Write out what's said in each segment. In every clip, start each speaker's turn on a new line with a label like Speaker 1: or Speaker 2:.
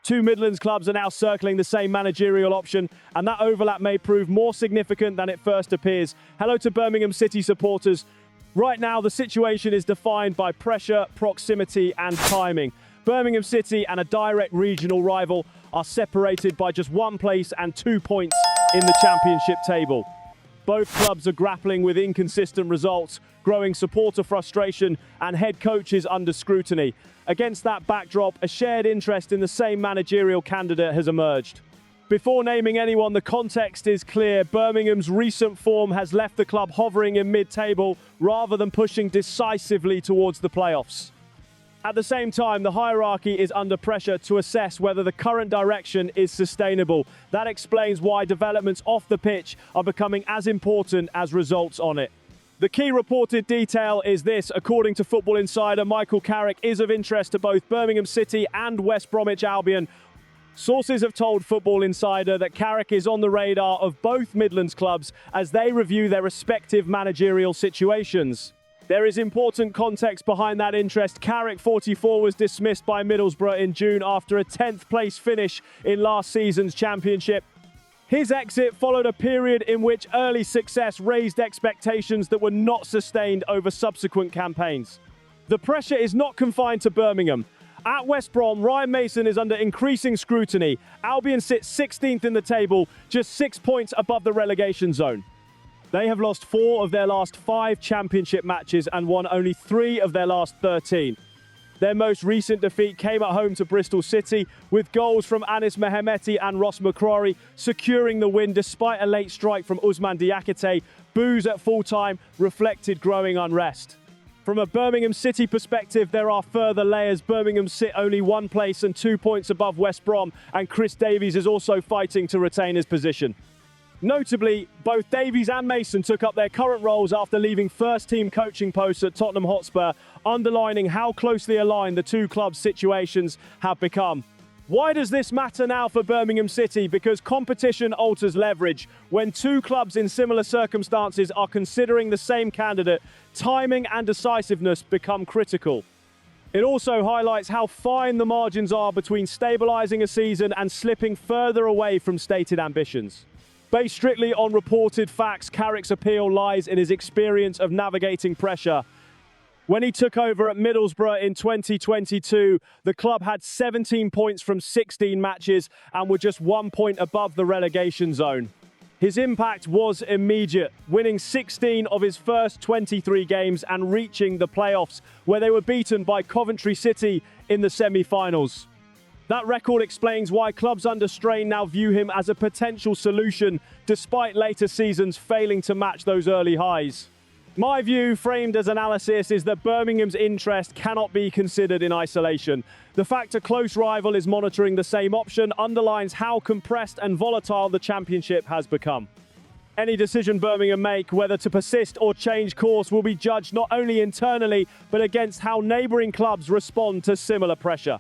Speaker 1: Two Midlands clubs are now circling the same managerial option, and that overlap may prove more significant than it first appears. Hello to Birmingham City supporters. Right now, the situation is defined by pressure, proximity, and timing. Birmingham City and a direct regional rival are separated by just one place and 2 points in the championship table. Both clubs are grappling with inconsistent results, growing supporter frustration, and head coaches under scrutiny. Against that backdrop, a shared interest in the same managerial candidate has emerged. Before naming anyone, the context is clear. Birmingham's recent form has left the club hovering in mid-table rather than pushing decisively towards the playoffs. At the same time, the hierarchy is under pressure to assess whether the current direction is sustainable. That explains why developments off the pitch are becoming as important as results on it. The key reported detail is this. According to Football Insider, Michael Carrick is of interest to both Birmingham City and West Bromwich Albion. Sources have told Football Insider that Carrick is on the radar of both Midlands clubs as they review their respective managerial situations. There is important context behind that interest. Carrick, 44, was dismissed by Middlesbrough in June after a 10th place finish in last season's championship. His exit followed a period in which early success raised expectations that were not sustained over subsequent campaigns. The pressure is not confined to Birmingham. At West Brom, Ryan Mason is under increasing scrutiny. Albion sits 16th in the table, just 6 points above the relegation zone. They have lost 4 of their last 5 championship matches and won only 3 of their last 13. Their most recent defeat came at home to Bristol City, with goals from Anis Mehmeti and Ross McCrory securing the win despite a late strike from Ousmane Diakite. Boos at full-time reflected growing unrest. From a Birmingham City perspective, there are further layers. Birmingham sit only 1 place and 2 points above West Brom, and Chris Davies is also fighting to retain his position. Notably, both Davies and Mason took up their current roles after leaving first-team coaching posts at Tottenham Hotspur, underlining how closely aligned the two clubs' situations have become. Why does this matter now for Birmingham City? Because competition alters leverage. When two clubs in similar circumstances are considering the same candidate, timing and decisiveness become critical. It also highlights how fine the margins are between stabilising a season and slipping further away from stated ambitions. Based strictly on reported facts, Carrick's appeal lies in his experience of navigating pressure. When he took over at Middlesbrough in 2022, the club had 17 points from 16 matches and were just 1 point above the relegation zone. His impact was immediate, winning 16 of his first 23 games and reaching the playoffs, where they were beaten by Coventry City in the semi-finals. That record explains why clubs under strain now view him as a potential solution, despite later seasons failing to match those early highs. My view, framed as analysis, is that Birmingham's interest cannot be considered in isolation. The fact a close rival is monitoring the same option underlines how compressed and volatile the championship has become. Any decision Birmingham make, whether to persist or change course, will be judged not only internally, but against how neighbouring clubs respond to similar pressure.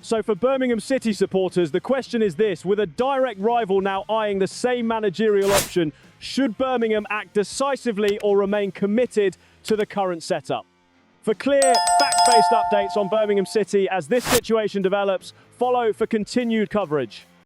Speaker 1: So for Birmingham City supporters, the question is this: with a direct rival now eyeing the same managerial option, should Birmingham act decisively or remain committed to the current setup? For clear, fact-based updates on Birmingham City as this situation develops, follow for continued coverage.